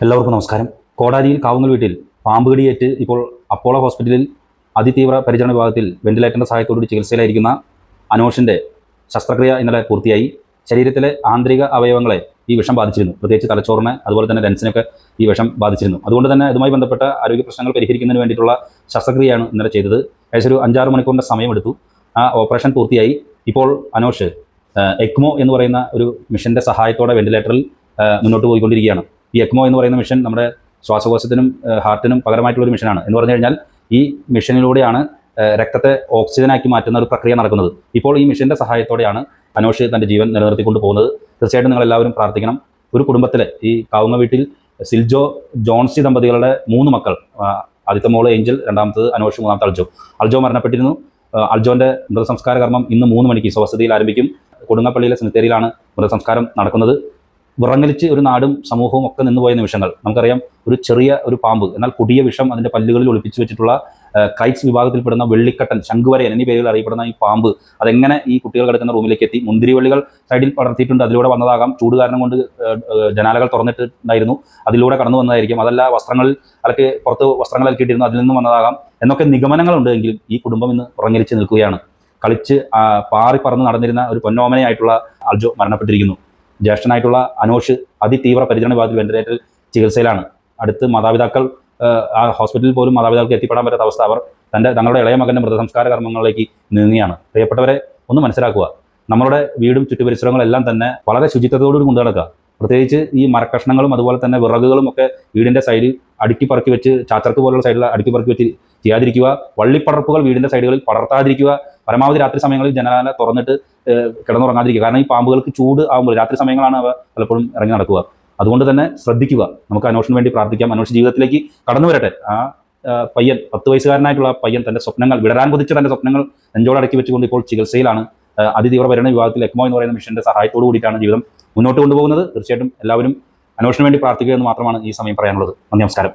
എല്ലാവർക്കും നമസ്കാരം. കോടാലിയിൽ കാവുങ്ങൽ വീട്ടിൽ പാമ്പ് കടിയേറ്റ് ഇപ്പോൾ അപ്പോളോ ഹോസ്പിറ്റലിൽ അതിതീവ്ര പരിചരണ വിഭാഗത്തിൽ വെന്റിലേറ്ററിൻ്റെ സഹായത്തോടുകൂടി ചികിത്സയിലായിരിക്കുന്ന അനോഷിൻ്റെ ശസ്ത്രക്രിയ ഇന്നലെ പൂർത്തിയായി. ശരീരത്തിലെ ആന്തരിക അവയവങ്ങളെ ഈ വിഷം ബാധിച്ചിരുന്നു. പ്രത്യേകിച്ച് തലച്ചോറിനെ, അതുപോലെ തന്നെ ലെൻസിനൊക്കെ ഈ വിഷം ബാധിച്ചിരുന്നു. അതുകൊണ്ട് തന്നെ ഇതുമായി ബന്ധപ്പെട്ട ആരോഗ്യ പ്രശ്നങ്ങൾ പരിഹരിക്കുന്നതിന് വേണ്ടിയിട്ടുള്ള ശസ്ത്രക്രിയയാണ് ഇന്നലെ ചെയ്തത്. ഏകദേശം ഒരു 5-6 മണിക്കൂറിൻ്റെ സമയമെടുത്തു. ആ ഓപ്പറേഷൻ പൂർത്തിയായി. ഇപ്പോൾ അനോഷ് എക്മോ എന്ന് പറയുന്ന ഒരു മിഷൻ്റെ സഹായത്തോടെ വെന്റിലേറ്ററിൽ മുന്നോട്ട് പോയിക്കൊണ്ടിരിക്കുകയാണ്. ഈ എക്മോ എന്ന് പറയുന്ന മിഷൻ നമ്മുടെ ശ്വാസകോശത്തിനും ഹാർട്ടിനും പകരമായിട്ടുള്ളൊരു മിഷനാണ്. എന്ന് പറഞ്ഞു കഴിഞ്ഞാൽ ഈ മിഷനിലൂടെയാണ് രക്തത്തെ ഓക്സിജനാക്കി മാറ്റുന്ന ഒരു പ്രക്രിയ നടക്കുന്നത്. ഇപ്പോൾ ഈ മിഷൻ്റെ സഹായത്തോടെയാണ് അനോഷ് തൻ്റെ ജീവൻ നിലനിർത്തിക്കൊണ്ട് പോകുന്നത്. തീർച്ചയായിട്ടും നിങ്ങളെല്ലാവരും പ്രാർത്ഥിക്കണം. ഒരു കുടുംബത്തിലെ ഈ കാവുങ്ങ വീട്ടിൽ സിൽജോ ജോൺസി ദമ്പതികളുടെ 3 മക്കൾ, ആദ്യത്തെ മോള് ഏഞ്ചൽ, രണ്ടാമത്തത് അനോഷ്, മൂന്നാമത്തെ അൽജോ മരണപ്പെട്ടിരുന്നു. അൽജോൻ്റെ മൃതസംസ്കാര കർമ്മം ഇന്ന് 3 മണിക്ക് സ്വസ്ഥതയിൽ ആരംഭിക്കും. കൊടുങ്ങപ്പള്ളിയിലെ സെമിത്തേരിയിലാണ് മൃതസംസ്കാരം നടക്കുന്നത്. വിറങ്ങലിച്ച് ഒരു നാടും സമൂഹവും ഒക്കെ നിന്നുപോയ നിമിഷങ്ങൾ. നമുക്കറിയാം, ഒരു ചെറിയ ഒരു പാമ്പ്, എന്നാൽ കൊടിയ വിഷം അതിൻ്റെ പല്ലുകളിൽ ഒളിപ്പിച്ചു വെച്ചിട്ടുള്ള കൈറ്റ്സ് വിഭാഗത്തിൽപ്പെടുന്ന വെള്ളിക്കട്ടൻ, ശംഖുവരയൻ എന്നീ പേരുകൾ അറിയപ്പെടുന്ന ഈ പാമ്പ് അതെങ്ങനെ ഈ കുട്ടികൾ കിടക്കുന്ന റൂമിലേക്ക് എത്തി? മുന്തിരിവള്ളികൾ സൈഡിൽ പടർത്തിയിട്ടുണ്ട്, അതിലൂടെ വന്നതാകാം. ചൂട് കാരണം കൊണ്ട് ജനാലകൾ തുറന്നിട്ടുണ്ടായിരുന്നു, അതിലൂടെ കടന്നു വന്നതായിരിക്കും. അതല്ല, വസ്ത്രങ്ങളിൽ അലക്കി പുറത്ത് വസ്ത്രങ്ങൾ അലക്കിയിട്ടിരുന്നു, അതിൽ നിന്നും വന്നതാകാം എന്നൊക്കെ നിഗമനങ്ങളുണ്ട്. എങ്കിലും ഈ കുടുംബം ഇന്ന് ഉറങ്ങലിച്ച് നിൽക്കുകയാണ്. കളിച്ച് പാറി പറന്ന് നടന്നിരുന്ന ഒരു പൊന്നോമനയായിട്ടുള്ള അൽജോ മരണപ്പെട്ടിരിക്കുന്നു. ജ്യേഷ്ഠനായിട്ടുള്ള അനോഷ് അതിതീവ്ര പരിചരണ വിഭാഗത്തിൽ വെന്റിലേറ്ററിൽ ചികിത്സയിലാണ്. അടുത്ത് മാതാപിതാക്കൾ, ആ ഹോസ്പിറ്റലിൽ പോലും മാതാപിതാക്കൾക്ക് എത്തിപ്പെടാൻ പറ്റാത്ത അവസ്ഥ. അവർ തങ്ങളുടെ ഇളയ മകൻ്റെ മൃതസംസ്കാര കർമ്മങ്ങളിലേക്ക് നീങ്ങുകയാണ്. പ്രിയപ്പെട്ടവരെ, ഒന്ന് മനസ്സിലാക്കുക, നമ്മളുടെ വീടും ചുറ്റുപരിസരങ്ങളെല്ലാം തന്നെ വളരെ ശുചിത്വത്തോടുകൂടി കൊണ്ടു നടക്കുക. പ്രത്യേകിച്ച് ഈ മരക്കഷ്ണങ്ങളും അതുപോലെ തന്നെ വിറകുകളും ഒക്കെ വീടിൻ്റെ സൈഡിൽ അടുക്കി പറക്കി വെച്ച്, ചാച്ചർക്ക് പോലുള്ള സൈഡിൽ അടുക്കി പറക്കി വെച്ച് ചെയ്യാതിരിക്കുക. വള്ളിപ്പടർപ്പുകൾ വീടിൻ്റെ സൈഡുകളിൽ പടർത്താതിരിക്കുക. പരമാവധി രാത്രി സമയങ്ങളിൽ ജനാല തുറന്നിട്ട് കിടന്നുറങ്ങാതിരിക്കുക. കാരണം ഈ പാമ്പുകൾക്ക് ചൂട് ആകുമ്പോൾ രാത്രി സമയങ്ങളാണ് അവ പലപ്പോഴും ഇറങ്ങി നടക്കുക. അതുകൊണ്ട് തന്നെ ശ്രദ്ധിക്കുക. നമുക്ക് അനോഷിന് വേണ്ടി പ്രാർത്ഥിക്കാം. അനോഷ് ജീവിതത്തിലേക്ക് കടന്നു വരട്ടെ. ആ പയ്യൻ, 10 വയസ്സുകാരനായിട്ടുള്ള പയ്യൻ, തൻ്റെ സ്വപ്നങ്ങൾ, വിടരാൻ കൊതിച്ച തൻ്റെ സ്വപ്നങ്ങൾ നെഞ്ചോടടക്കി വെച്ചുകൊണ്ട് ഇപ്പോൾ ചികിത്സയിലാണ്. അതിതീവ്ര പരിചരണ വിഭാഗത്തിൽ എക്മോ എന്ന് പറയുന്ന മിഷൻ്റെ സഹായത്തോടു കൂടിയിട്ടാണ് ജീവിതം മുന്നോട്ട് കൊണ്ടുപോകുന്നത്. തീർച്ചയായിട്ടും എല്ലാവരും അനോഷിന് വേണ്ടി പ്രാർത്ഥിക്കുക എന്ന് മാത്രമാണ് ഈ സമയം പറയാനുള്ളത്. നന്ദി, നമസ്കാരം.